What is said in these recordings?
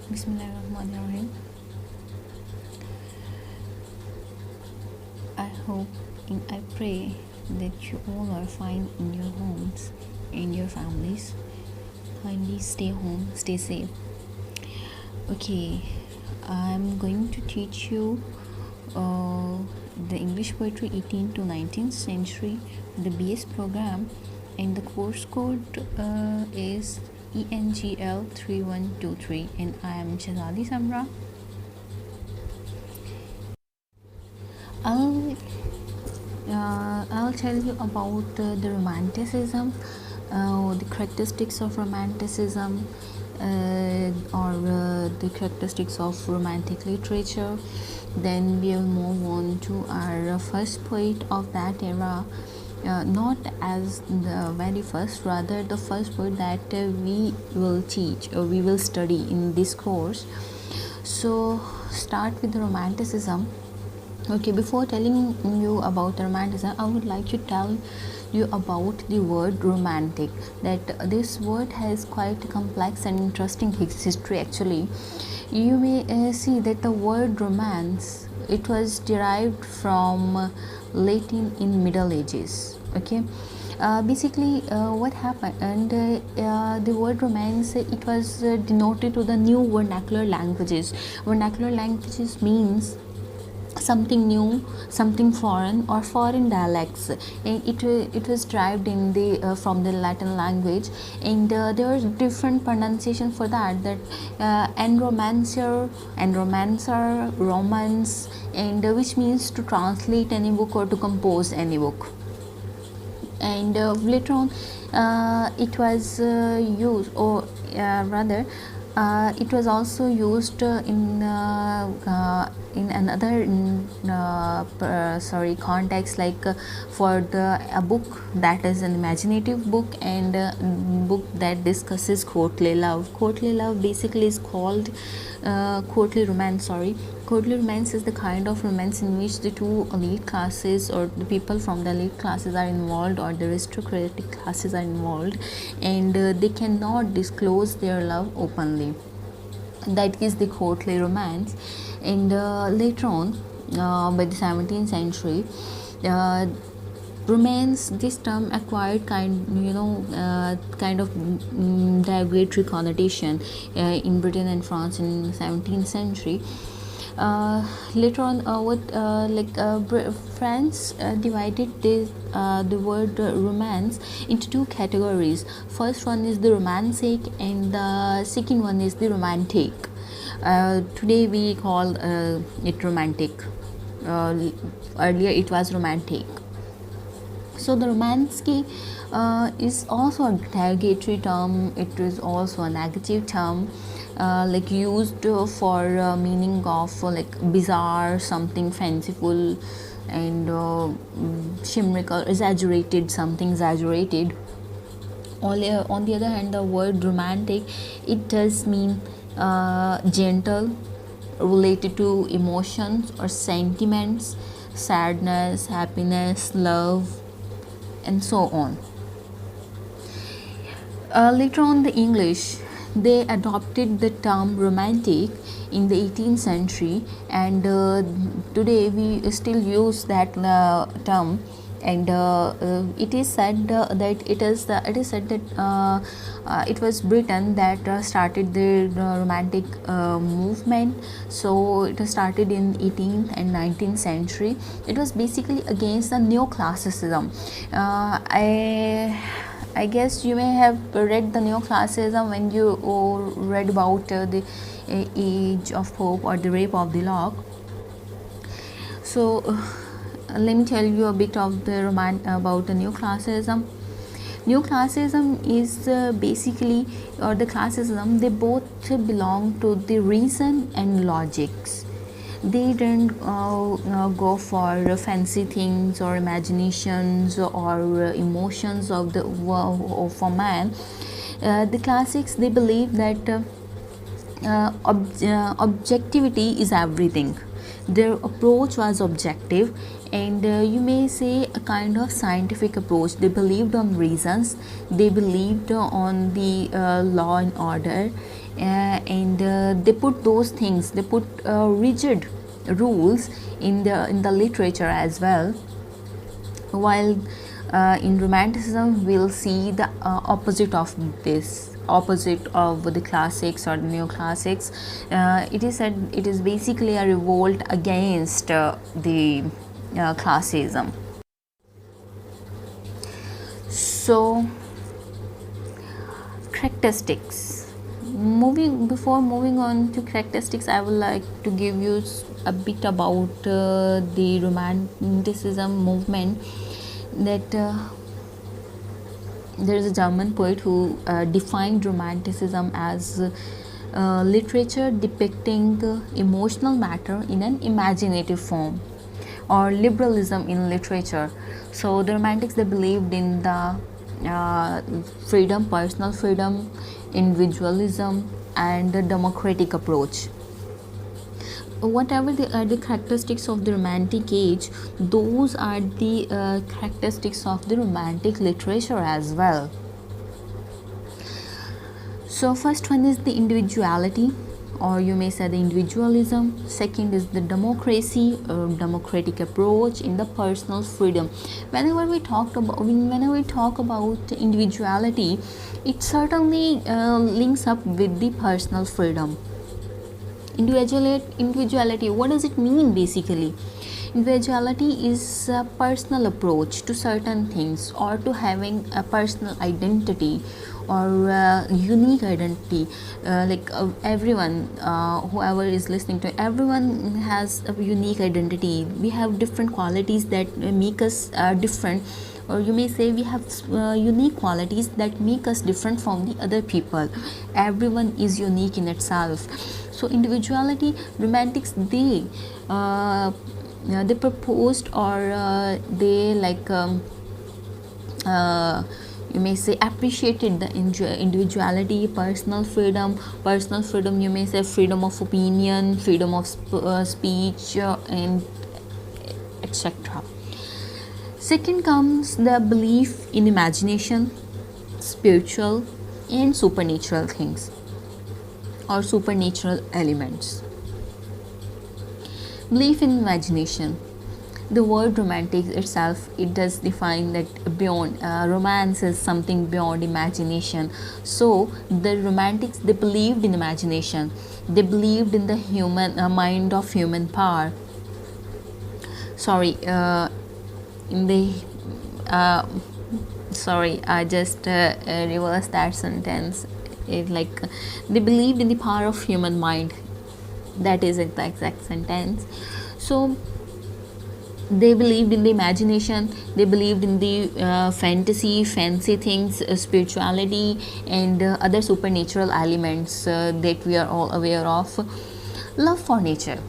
Bismillahirrahmanirrahim. I hope and I pray that you all are fine in your homes, in your families. Kindly stay home, stay safe. Okay, I'm going to teach you the English poetry 18th to 19th century, the BS program, and the course code is ENGL 3123, and I am Shazali Samra. I'll tell you about the Romanticism, the characteristics of Romanticism, or the characteristics of Romantic literature. Then we'll move on to our first poet of that era, not as the very first, rather the first poet that we will teach or we will study in this course. So start with the Romanticism. Okay, before telling you about the Romanticism, I would like to tell you about the word romantic. That this word has quite a complex and interesting history. Actually, you may see that the word romance, it was derived from Latin in Middle Ages. Okay, basically what happened, and the word romance, it was denoted to the new vernacular languages. Vernacular languages means something new, something foreign, or foreign dialects, and it was derived in the from the Latin language, and there was different pronunciation for that enromancer, romance, and which means to translate any book or to compose any book. And later on it was used, or rather it was also used in another context, like for a book that is an imaginative book, and book that discusses courtly love. Courtly love basically is called courtly romance. Courtly romance is the kind of romance in which the two elite classes, or the people from the elite classes, are involved, or the aristocratic classes are involved, and they cannot disclose their love openly. That is the courtly romance. And later on, by the 17th century, romance, this term acquired kind of derogatory connotation in Britain and France in 17th century. Later on, France divided the word romance into two categories. First one is the romantic, and the second one is the romantic. Today we call it romantic. Earlier it was romantic. So the romantic is also a derogatory term. It is also a negative term, like used for meaning of like bizarre, something fanciful, and chimerical, exaggerated, something exaggerated. On the other hand, the word romantic, it does mean gentle, related to emotions or sentiments, sadness, happiness, love, and so on. Later on, the English, they adopted the term romantic in the 18th century, and today we still use that term. And it is said that it was Britain that started the romantic movement. So it started in 18th and 19th century. It was basically against the Neoclassicism. I guess you may have read the Neoclassicism when you read about the Age of Hope or the Rape of the Lock. So let me tell you a bit of the about the Neoclassicism. Neoclassicism is basically, or the classicism, they both belong to the reason and logics. They didn't go for fancy things or imaginations or emotions of a man. The classics, they believe that objectivity is everything. Their approach was objective, and you may say a kind of scientific approach. They believed on reasons, they believed on the law and order, and they put those things, they put rigid rules in the literature as well, while in Romanticism we'll see the opposite of this, opposite of the classics or the neoclassics. It is said it is basically a revolt against the classicism. So characteristics. Before moving on to characteristics, I would like to give you a bit about the Romanticism movement. That there is a German poet who defined Romanticism as literature depicting emotional matter in an imaginative form, or liberalism in literature. So the Romantics, they believed in the freedom, personal freedom, individualism, and the democratic approach. Whatever the characteristics of the Romantic age, those are the characteristics of the Romantic literature as well. So first one is the individuality, or you may say the individualism. Second is the democracy, or democratic approach in the personal freedom. Whenever we talk about individuality, it certainly links up with the personal freedom. Individuality, what does it mean basically? Individuality is a personal approach to certain things, or to having a personal identity or unique identity. Everyone, whoever is listening to, everyone has a unique identity. We have different qualities that make us different, or you may say we have unique qualities that make us different from the other people. Everyone is unique in itself. So individuality, Romantics, they proposed, or they you may say appreciated the individuality, personal freedom, you may say freedom of opinion, freedom of speech, and etc. Second comes the belief in imagination, spiritual and supernatural things, or supernatural elements. Belief in imagination. The word romantic itself, it does define that beyond romance is something beyond imagination. So the Romantics, they believed in imagination. They believed in the human mind of human power. I just reversed that sentence. They believed in the power of human mind. That is the exact sentence. So they believed in the imagination, they believed in the fancy things, spirituality, and other supernatural elements that we are all aware of. Love for nature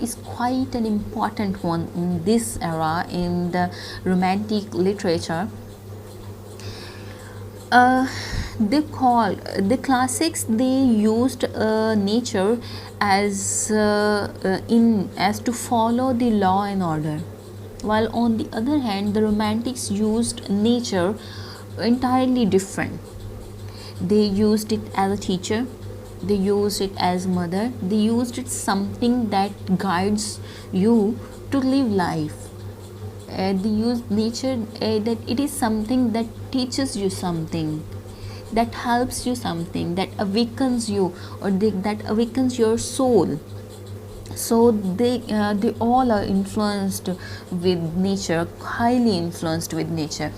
is quite an important one in this era in the Romantic literature. The classics, they used nature as to follow the law and order, while on the other hand the Romantics used nature entirely different. They used it as a teacher, they used it as mother, they used it something that guides you to live life. They use nature that it is something that teaches you something, that helps you something, that awakens you, or that awakens your soul. So they all are influenced with nature, highly influenced with nature.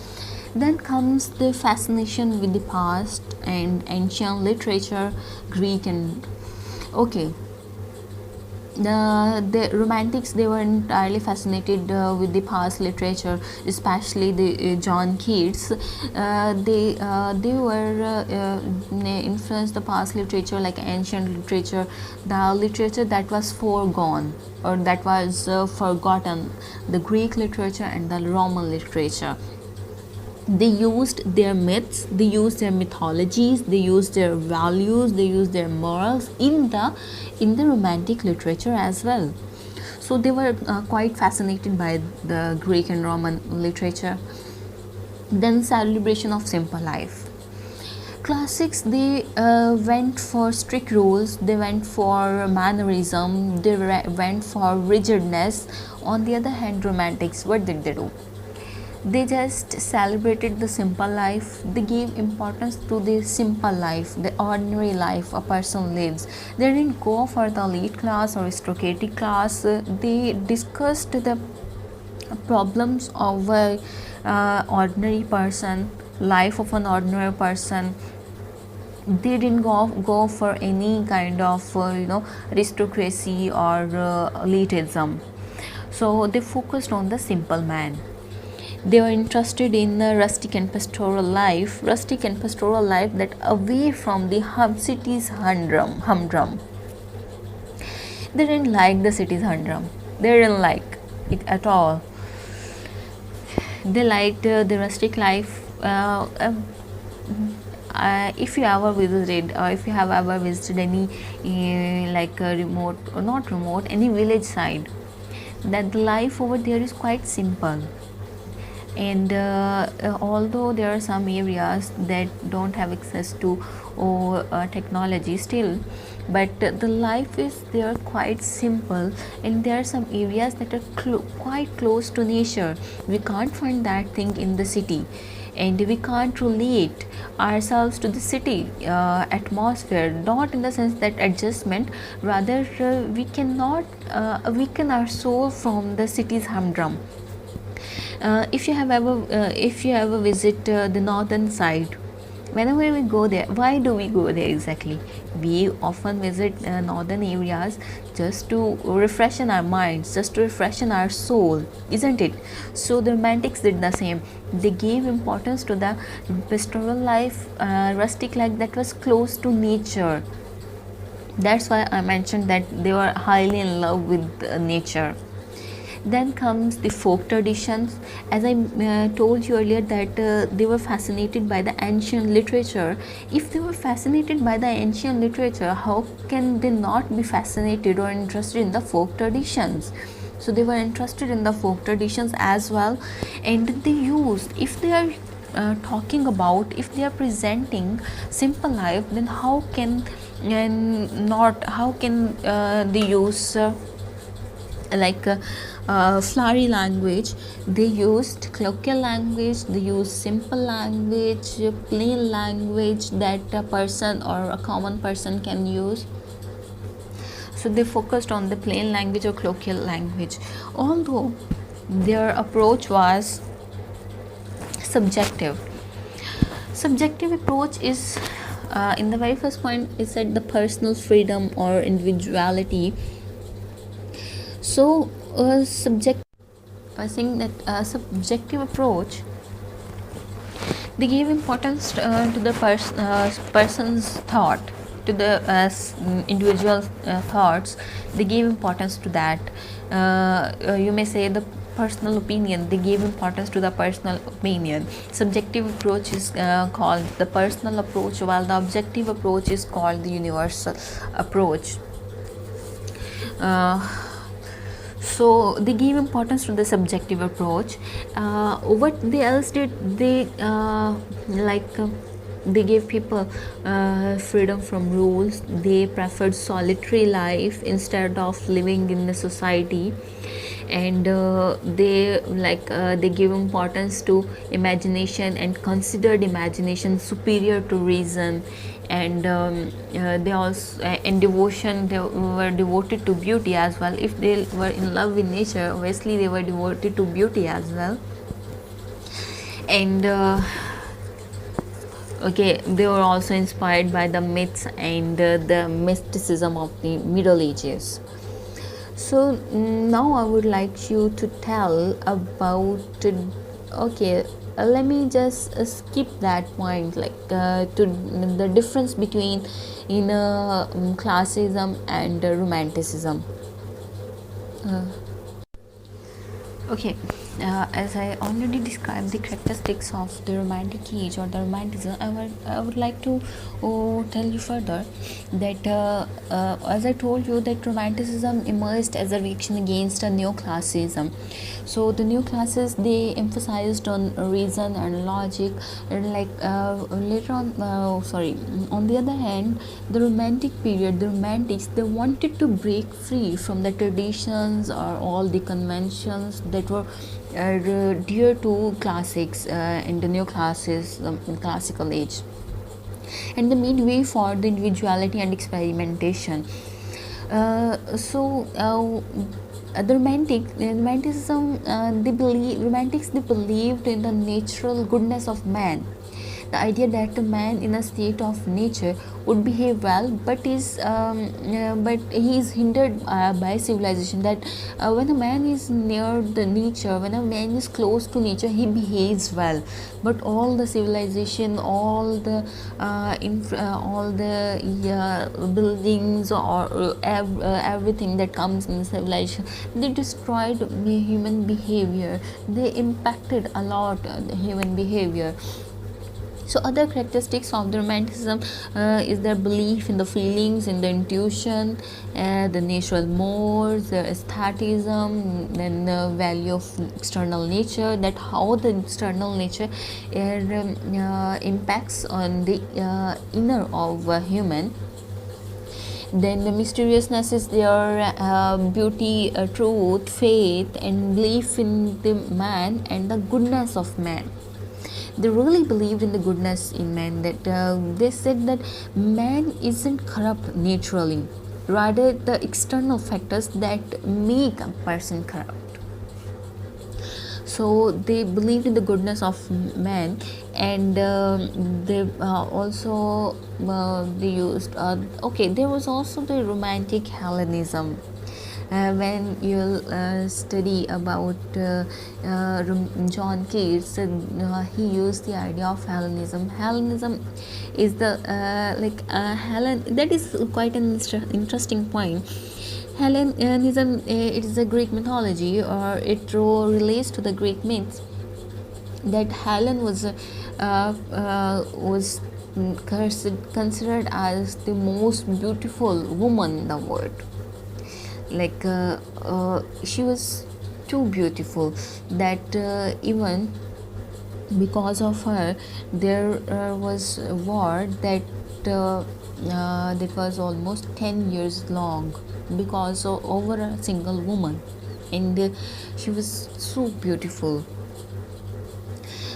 Then comes the fascination with the past and ancient literature, Greek and the Romantics, they were entirely fascinated with the past literature, especially the John Keats. They were influenced the past literature, like ancient literature, the literature that was foregone or that was forgotten, the Greek literature and the Roman literature. They used their myths, they used their mythologies, they used their values, they used their morals in the Romantic literature as well. So they were quite fascinated by the Greek and Roman literature. Then celebration of simple life. Classics, they went for strict rules, they went for mannerism, they went for rigidness. On the other hand, romantics, what did they do? They just celebrated the simple life. They gave importance to the simple life, the ordinary life a person lives. They didn't go for the elite class or aristocratic class. They discussed the problems of a ordinary person, life of an ordinary person. They didn't go for any kind of aristocracy or elitism. So they focused on the simple man. They were interested in the rustic and pastoral life that away from the city's humdrum. They didn't like the city's humdrum. They didn't like it at all. They liked the rustic life. If you ever visited, or if you have ever visited any like a remote or not remote, any village side, that the life over there is quite simple. And although there are some areas that don't have access to technology still, but the life is there quite simple, and there are some areas that are quite close to nature. We can't find that thing in the city, and we can't relate ourselves to the city atmosphere, not in the sense that adjustment, rather we cannot awaken our soul from the city's humdrum. If you ever visit the northern side, whenever we go there, why do we go there exactly? We often visit northern areas just to refreshen our minds, just to refreshen our soul, isn't it? So the romantics did the same. They gave importance to the pastoral life, rustic life that was close to nature. That's why I mentioned that they were highly in love with nature. Then comes the folk traditions. As I told you earlier that they were fascinated by the ancient literature. If they were fascinated by the ancient literature, how can they not be fascinated or interested in the folk traditions? So they were interested in the folk traditions as well, and they used, if they are talking about, if they are presenting simple life, then how can they use flowery language? They used colloquial language, they used simple language, plain language that a person or a common person can use. So they focused on the plain language or colloquial language, although their approach was subjective. Subjective approach is in the very first point is that the personal freedom or individuality. So I think that subjective approach, they gave importance to the person's thought, to the individual thoughts. They gave importance to that. You may say the personal opinion, they gave importance to the personal opinion. Subjective approach is called the personal approach, while the objective approach is called the universal approach. So they gave importance to the subjective approach. What they else did, they they gave people freedom from rules. They preferred solitary life instead of living in a society, and they give importance to imagination and considered imagination superior to reason. And they also in devotion, they were devoted to beauty as well. If they were in love with nature, obviously they were devoted to beauty as well. And they were also inspired by the myths and the mysticism of the Middle Ages. So now I would like you to tell about let me just skip that point, to the difference between classicism and romanticism. As I already described the characteristics of the Romantic age or the Romanticism, I would like to tell you further that as I told you that Romanticism emerged as a reaction against a Neoclassicism. So the Neoclassics, they emphasized on reason and logic, and later on, on the other hand, the Romantic period, the Romantics, they wanted to break free from the traditions or all the conventions that were dear to classics in the classical age, and they made way for the individuality and experimentation. The romanticism, romantics, they believed in the natural goodness of man, the idea that a man in a state of nature would behave well, but he is hindered by civilization. That when a man is near the nature, when a man is close to nature, he behaves well. But all the civilization, all the buildings or everything that comes in civilization, they destroyed human behavior. They impacted a lot the human behavior. So other characteristics of the Romanticism is their belief in the feelings, in the intuition, the natural modes, the aestheticism, then the value of external nature, that how the external nature impacts on the inner of a human. Then the mysteriousness is there, beauty, truth, faith, and belief in the man and the goodness of man. They really believed in the goodness in man, that they said that man isn't corrupt naturally, rather the external factors that make a person corrupt. So they believed in the goodness of man, and they also they used there was also the romantic Hellenism. When you study about John Keats, he used the idea of Hellenism. Hellenism is the Helen. That is quite an interesting point. Hellenism, it is a Greek mythology, or it relates to the Greek myths, that Helen was considered as the most beautiful woman in the world. She was too beautiful that even because of her there was a war that was almost 10 years long, because of over a single woman, and she was so beautiful.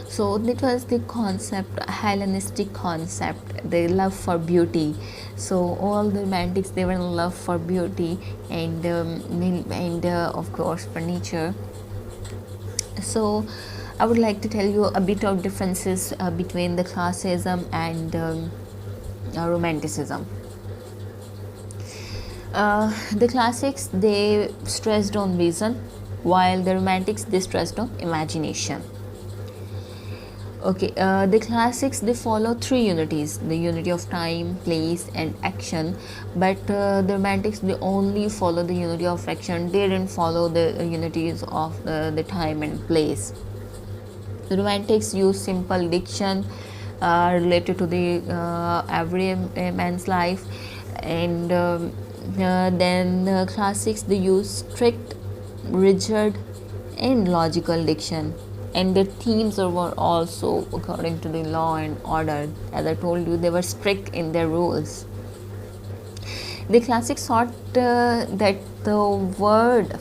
So that was the concept, Hellenistic concept, the love for beauty. So all the romantics, they were in love for beauty and of course for nature. So I would like to tell you a bit of differences between the classicism and romanticism. The classics, they stressed on reason, while the romantics, they stressed on imagination. The classics, they follow three unities: the unity of time, place, and action. But the romantics, they only follow the unity of action. They didn't follow the unities of the time and place. The romantics use simple diction related to the every man's life, and then the classics, they use strict, rigid, and logical diction. And the themes were also according to the law and order. As I told you, they were strict in their rules. The classics thought that the word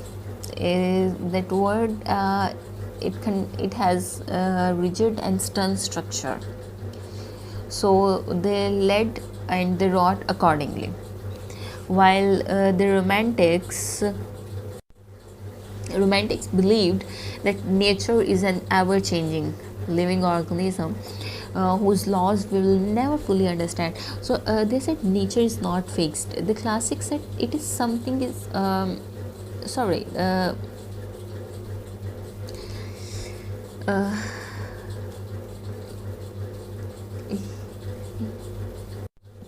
it has rigid and stern structure. So they led and they wrought accordingly. While the Romantics believed that nature is an ever-changing living organism whose laws we will never fully understand. So they said nature is not fixed. The classics said it is something is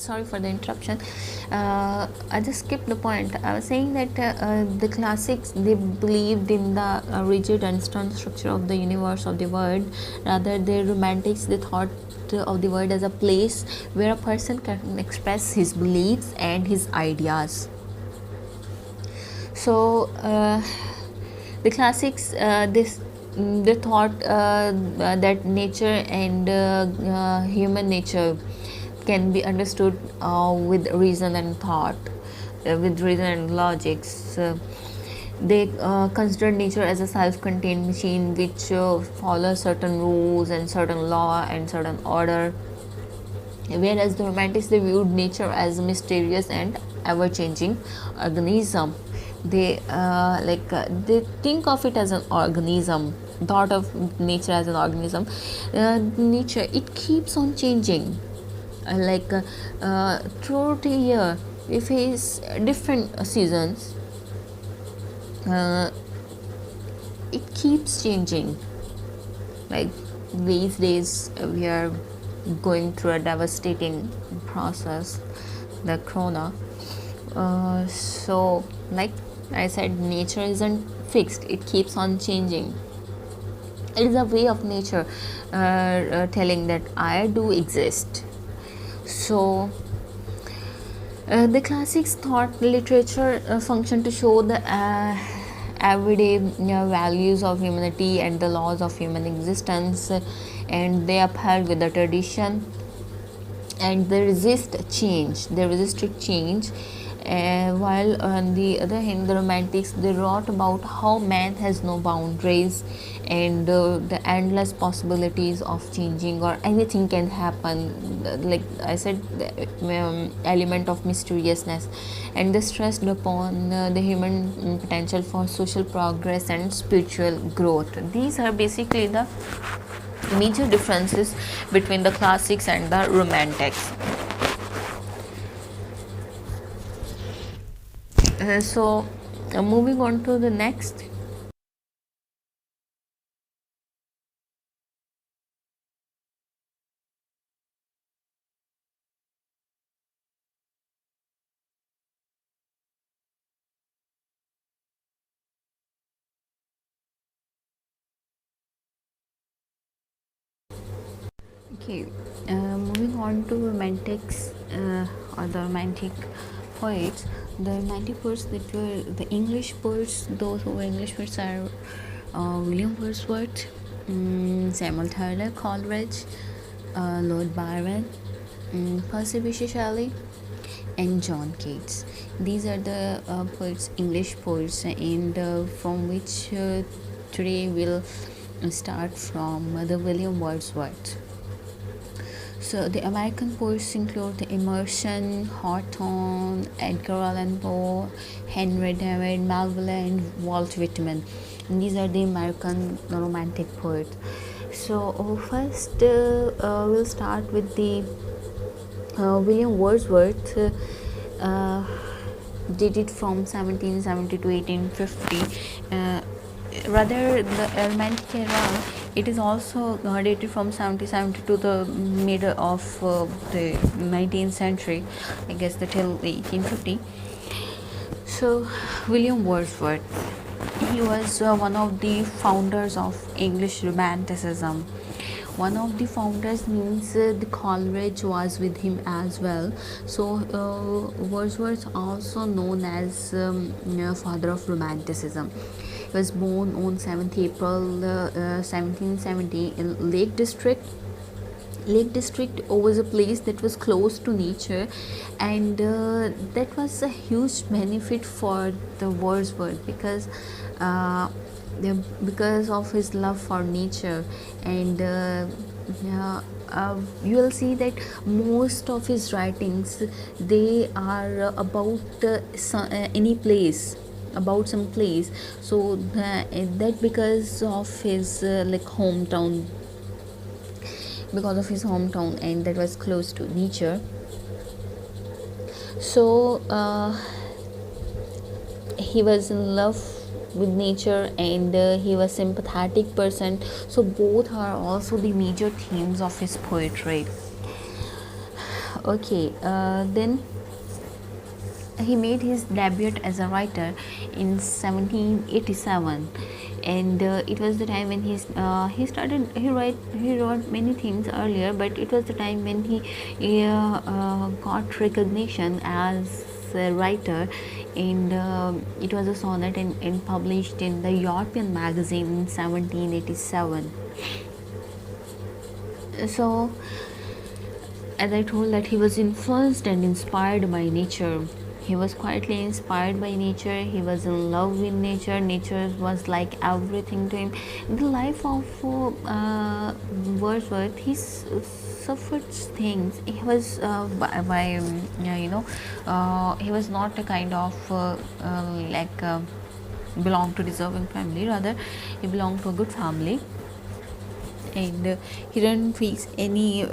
sorry for the interruption. I just skipped the point. I was saying that the classics, they believed in the rigid and stern structure of the universe, of the world. Rather, the romantics, they thought of the world as a place where a person can express his beliefs and his ideas. So the classics, they thought that nature and human nature can be understood with reason and thought, with reason and logics. They consider nature as a self-contained machine which follows certain rules and certain law and certain order, whereas the romantics, they viewed nature as a mysterious and ever-changing organism. They think of it as an organism, thought of nature as an organism. Nature, it keeps on changing, throughout the year we face different seasons. It keeps changing. Like these days we are going through a devastating process, the corona. So like I said, nature isn't fixed, it keeps on changing. It is a way of nature telling that I do exist. So the classics thought literature functioned to show the everyday values of humanity and the laws of human existence, and they upheld with the tradition, and they resisted change. While on the other hand, the romantics, they wrote about how man has no boundaries, and the endless possibilities of changing, or anything can happen. Like I said, the element of mysteriousness, and they stressed upon the human potential for social progress and spiritual growth. These are basically the major differences between the classics and the romantics. Moving on to the next. Okay, moving on to romantics, or the romantic poets. The romantic poets that were the English poets, those who were English poets are William Wordsworth, Samuel Taylor Coleridge, Lord Byron, Percy Bysshe Shelley, and John Keats. These are the poets, English poets, and from which today we'll start from the William Wordsworth. So the American poets include the Emerson, Hawthorne, Edgar Allan Poe, Henry David, Melville, and Walt Whitman. And these are the American romantic poets. So first we'll start with the William Wordsworth. Did it from 1770 to 1850. Rather, the romantic era, it is also dated from 1770 to the middle of the 19th century, I guess, till 1850. So William Wordsworth, he was one of the founders of English Romanticism. One of the founders means the Coleridge was with him as well. So Wordsworth, also known as father of Romanticism. He was born on 7th April 1770 in Lake District. Lake District was a place that was close to nature, and that was a huge benefit for the Wordsworth, because of his love for nature. And you will see that most of his writings, they are about any place, about some place. So that because of his hometown, and that was close to nature. So he was in love with nature, and he was sympathetic person. So both are also the major themes of his poetry. Okay, then he made his debut as a writer in 1787, and it was the time when he wrote many things earlier, but it was the time when he got recognition as a writer, and it was a sonnet and published in the European magazine in 1787. So as I told, that he was influenced and inspired by nature. He was quietly inspired by nature. He was in love with nature. Nature was like everything to him. The life of Wordsworth, suffered things. He was he was not a kind of belong to deserving family. Rather, he belonged to a good family, and he didn't face any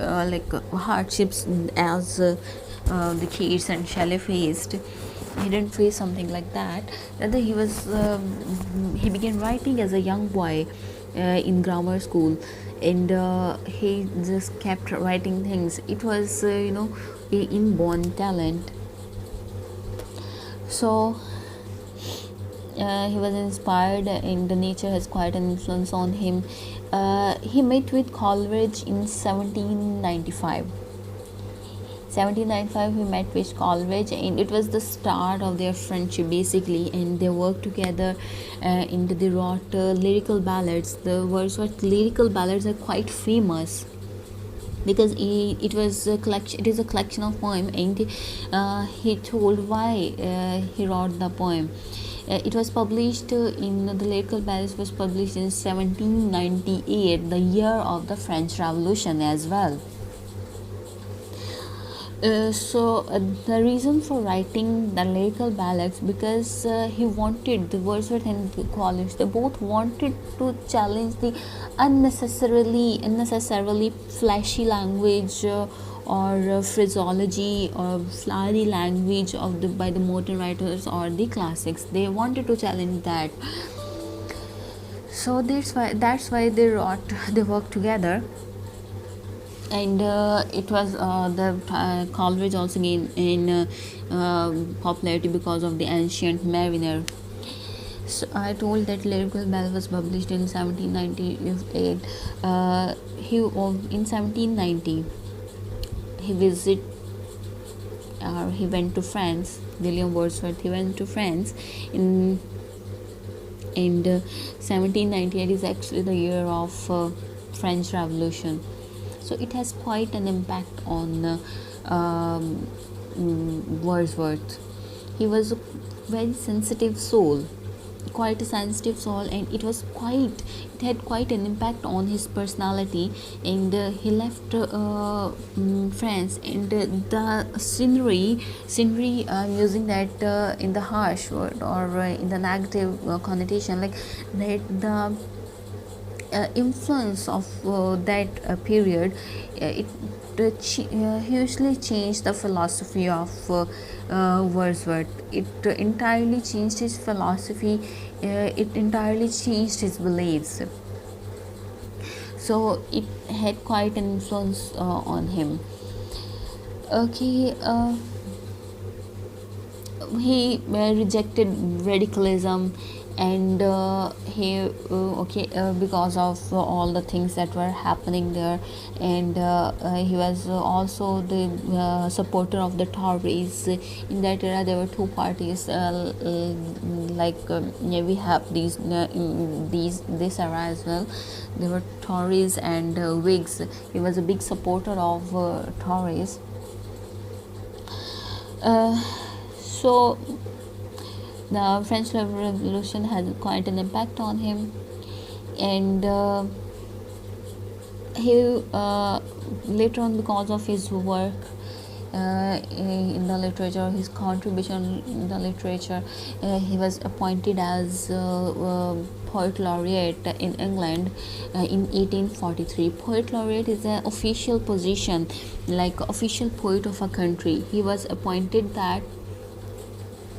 hardships as the Keats and Shelley faced. He didn't face something like that. Rather, he began writing as a young boy in grammar school, and he just kept writing things. It was a inborn talent. So he was inspired, and the nature has quite an influence on him. He met with Coleridge in 1795. 1795 he met with Coleridge, and it was the start of their friendship basically, and they worked together, and they wrote lyrical ballads. The Wordsworth lyrical ballads are quite famous because it is a collection of poems, and he told why he wrote the poem. It was published in the lyrical ballads was published in 1798, the year of the French Revolution as well. The reason for writing the lyrical ballads, because he wanted, the Wordsworth and Coleridge, they both wanted to challenge the unnecessarily flashy language or phraseology or flowery language by the modern writers or the classics. They wanted to challenge that. So that's why they worked together. And it was the Coleridge also gained in popularity because of the Ancient Mariner. So I told that lyrical ballad was published in 1798. In 1790 he went to France. William Wordsworth, he went to France in 1798 is actually the year of French Revolution. So it has quite an impact on Wordsworth. He was a very sensitive soul, quite a sensitive soul, and it had quite an impact on his personality. And he left France, and the scenery I'm using that in the harsh word or in the negative connotation, like that the influence of that period, it hugely changed the philosophy of Wordsworth. It entirely changed his philosophy. It entirely changed his beliefs. So it had quite an influence on him. Okay. He rejected radicalism, and because of all the things that were happening there, and he was also the supporter of the Tories. In that era there were two parties, we have these this era as well. There were Tories and Whigs. He was a big supporter of Tories. So the French Revolution had quite an impact on him, and he later on, because of his work in the literature, his contribution in the literature, he was appointed as Poet Laureate in England in 1843. Poet Laureate is an official position, like official poet of a country. He was appointed that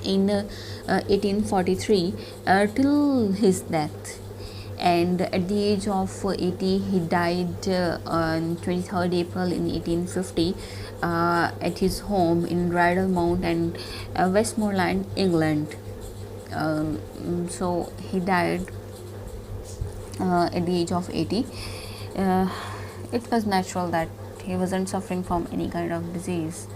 in 1843 till his death, and at the age of 80 he died on 23rd April in 1850. at his home in Rydal Mount and Westmoreland, England. So he died at the age of 80. Uh, it was natural that he wasn't suffering from any kind of disease.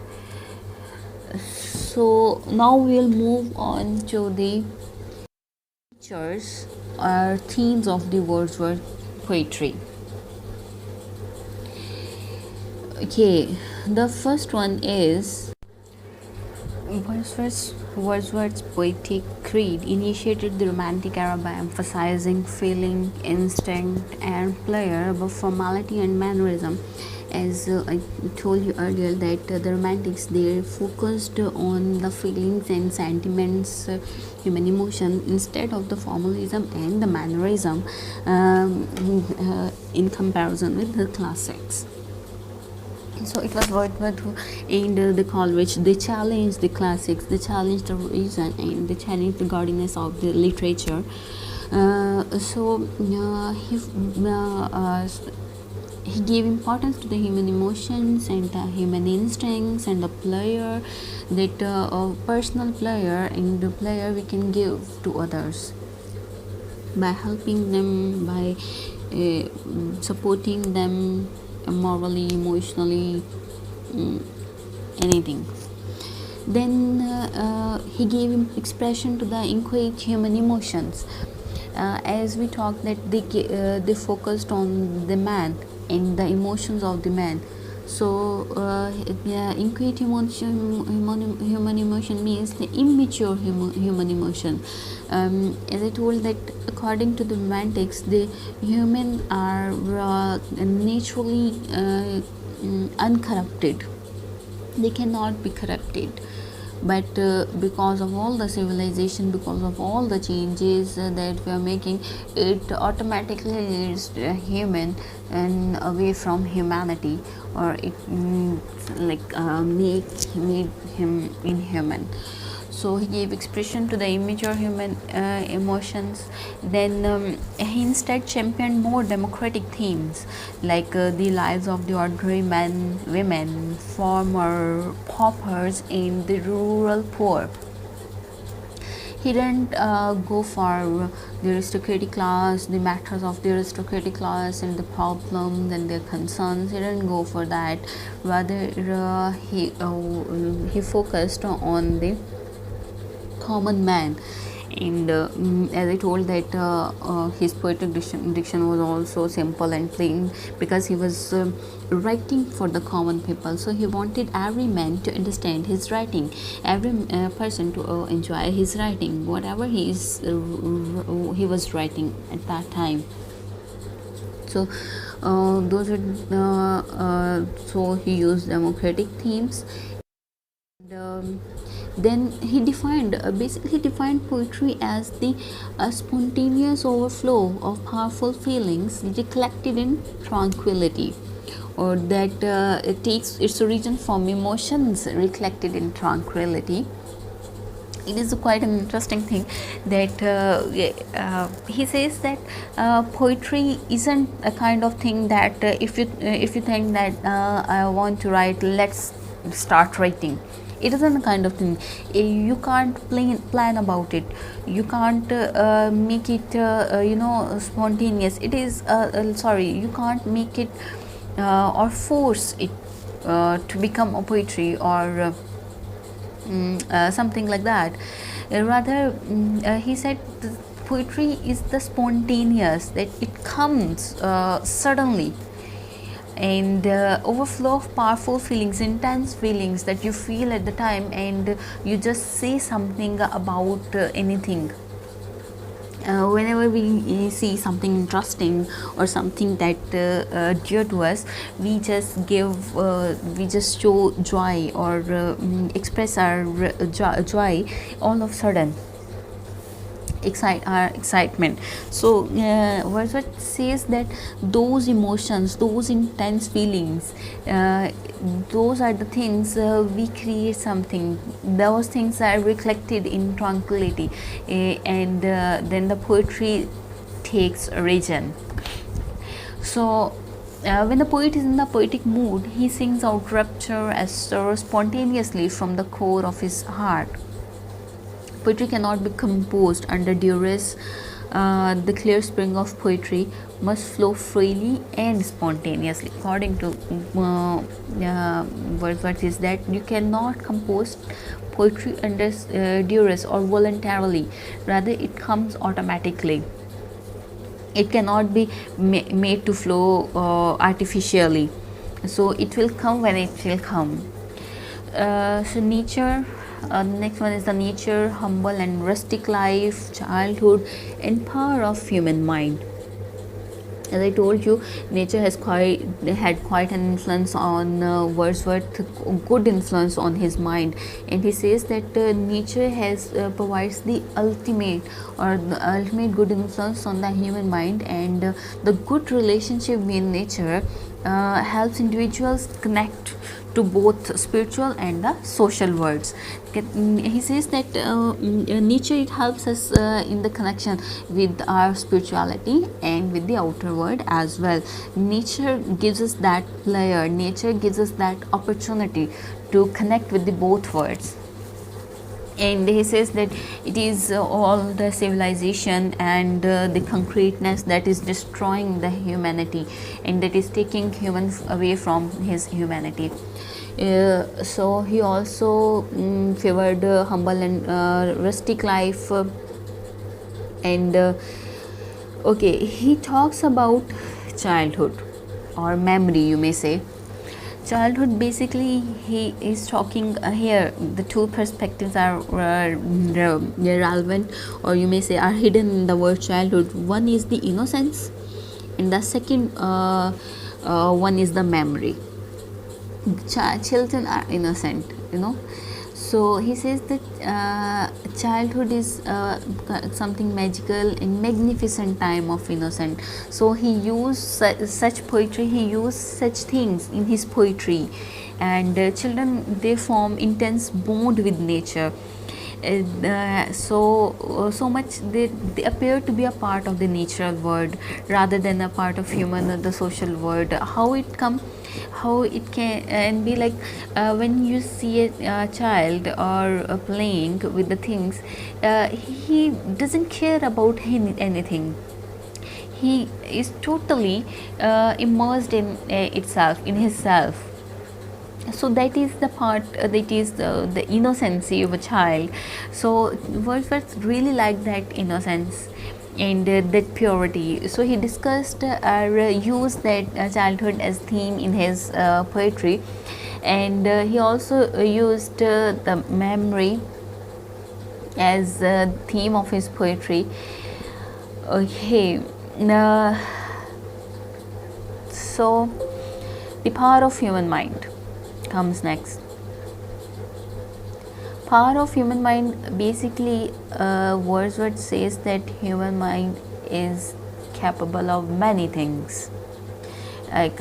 So now we'll move on to the features or themes of the Wordsworth poetry. Okay, the first one is Wordsworth's poetic creed initiated the Romantic era by emphasizing feeling, instinct, and pleasure above formality and mannerism. As I told you earlier, that the Romantics, they focused on the feelings and sentiments, human emotion, instead of the formalism and the mannerism, in comparison with the classics. So it was Wordsworth who aimed the Coleridge. They challenged the classics, they challenged the reason, and they challenged the godliness of the literature. He gave importance to the human emotions and the human instincts and the pleasure, that personal pleasure, and the pleasure we can give to others by helping them, by supporting them morally, emotionally, anything. Then he gave expression to the inchoate human emotions. As we talked, that they focused on the man and the emotions of the man. So inchoate human emotion means the immature human emotion. As I told, that according to the Romantics, the human are naturally uncorrupted. They cannot be corrupted, but because of all the civilization, because of all the changes that we are making, it automatically leads a human and away from humanity, or it made him inhuman. So he gave expression to the immature human emotions. Then he instead championed more democratic themes, like the lives of the ordinary men, women, farmer, paupers, and the rural poor. He didn't go for the aristocratic class, the matters of the aristocratic class and the problems and their concerns. He didn't go for that. Rather, he focused on the common man. And as I told, that his poetic diction was also simple and plain, because he was writing for the common people. So he wanted every man to understand his writing, every person to enjoy his writing, whatever he was writing at that time. So so he used democratic themes. And then he basically defined poetry as the spontaneous overflow of powerful feelings collected in tranquility, or that it takes its origin from emotions reflected in tranquility. It is quite an interesting thing that he says that poetry isn't a kind of thing that if you think that I want to write, let's start writing. It isn't a kind of thing. You can't plan about it. You can't make it spontaneous. It is you can't make it or force it to become a poetry, or something like that. Rather, he said poetry is the spontaneous, that it comes suddenly, and overflow of powerful feelings, intense feelings that you feel at the time, and you just say something about anything. Whenever we see something interesting or something that dear to us, we just show joy, or express our joy all of a sudden, our excitement. So Wordsworth says that those emotions, those intense feelings, those are the things we create something. Those things are reflected in tranquility, and then the poetry takes origin. So When the poet is in the poetic mood, he sings out rapture as sorrow spontaneously from the core of his heart. Poetry cannot be composed under duress. The clear spring of poetry must flow freely and spontaneously. According to Wordsworth, is that you cannot compose poetry under duress or voluntarily. Rather, it comes automatically. It cannot be made to flow artificially. So it will come when it will come. So nature, the next one is the nature, humble and rustic life, childhood and power of human mind. As I told you, nature has had quite an influence on Wordsworth, good influence on his mind, and he says that nature has provides the ultimate good influence on the human mind, and the good relationship with nature helps individuals connect to both spiritual and the social worlds. He says that nature, it helps us in the connection with our spirituality and with the outer world as well. Nature gives us that layer, nature gives us that opportunity to connect with the both worlds. And he says that it is all the civilization and the concreteness that is destroying the humanity, and that is taking humans away from his humanity. So he also favored humble and rustic life, and okay, he talks about childhood or memory, you may say. Childhood, basically he is talking here, the two perspectives are relevant, or you may say are hidden in the word childhood. One is the innocence, and the second one is the memory. Children are innocent, so he says that childhood is something magical and magnificent time of innocence. So he used such poetry, he used such things in his poetry, and children, they form intense bond with nature. So much they appear to be a part of the natural world rather than a part of human the social world. How it can be like when you see a child or playing with the things, he doesn't care about anything. He is totally immersed in itself, in himself. So that is the part, that is the innocency of a child. So Wordsworth really liked that innocence and that purity. So he discussed or used that childhood as theme in his poetry, and he also used the memory as theme of his poetry. Okay, so the power of human mind comes next. Power of human mind, basically Wordsworth says that human mind is capable of many things, like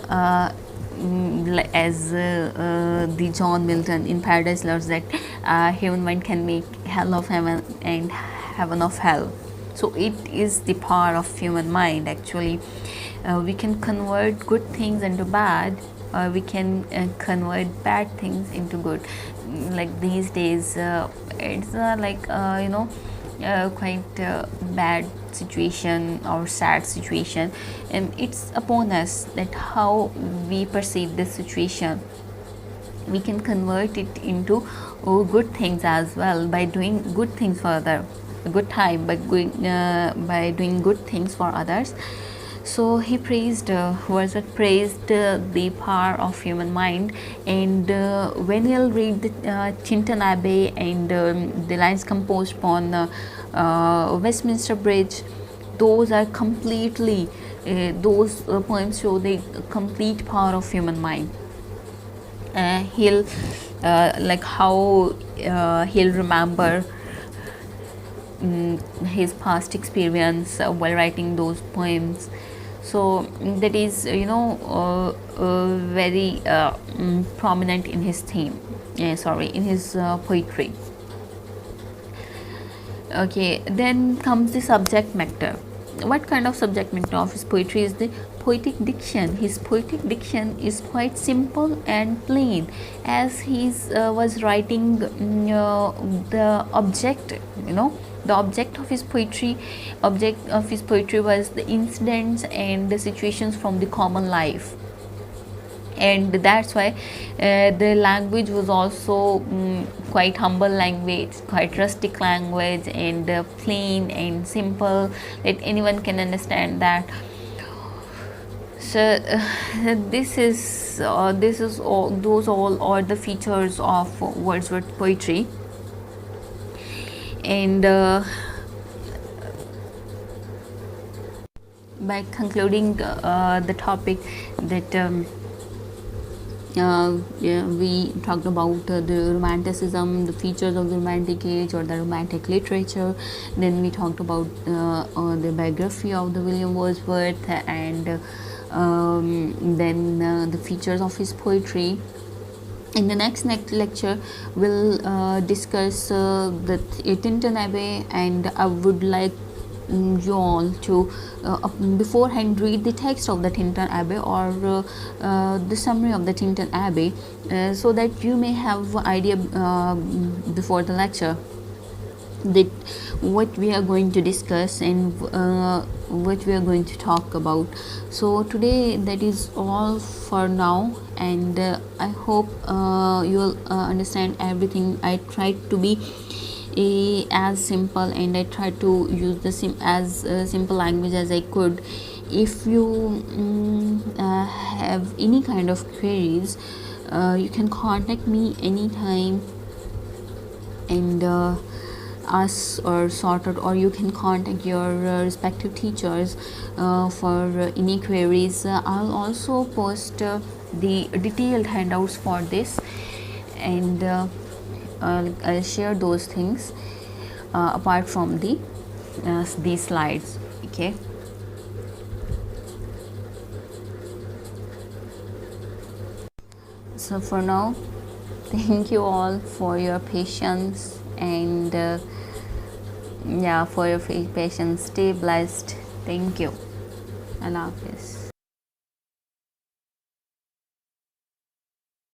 as the John Milton in Paradise Lost, that human mind can make hell of heaven and heaven of hell. So it is the power of human mind. Actually, we can convert good things into bad, or we can convert bad things into good. Like these days, it's quite bad situation or sad situation, and it's upon us that how we perceive this situation. We can convert it into good things as well by doing good things for other good time, by doing good things for others. So he praised, Wordsworth praised the power of human mind, and when you'll read the Chinton Abbey and the lines composed upon Westminster Bridge, those are completely, those poems show the complete power of human mind. He'll like how he'll remember his past experience while writing those poems. So that is very prominent in his theme, in his poetry. Okay, then comes the subject matter. What kind of subject matter of his poetry is the poetic diction. His poetic diction is quite simple and plain, as he was writing the object, the object of his poetry. Object of his poetry was the incidents and the situations from the common life, and that's why the language was also quite humble language, quite rustic language, and plain and simple that anyone can understand that. So this is all, those all are the features of Wordsworth poetry. And by concluding the topic that yeah, we talked about the Romanticism, the features of the Romantic age or the Romantic literature. Then we talked about the biography of the William Wordsworth, and then the features of his poetry. In the next lecture, we'll discuss the Tintern Abbey, and I would like you all to beforehand read the text of the Tintern Abbey, or the summary of the Tintern Abbey, so that you may have idea before the lecture that what we are going to discuss and what we are going to talk about. So today that is all for now, and I hope you will understand everything. I tried to be as simple, and I tried to use the as simple language as I could. If you have any kind of queries, you can contact me anytime and ask or sort out, or you can contact your respective teachers for any queries. I'll also post the detailed handouts for this, and I'll share those things apart from these slides. Okay. So for now, thank you all for your patience, and for your patience. Stay blessed. Thank you. Allah Hafiz.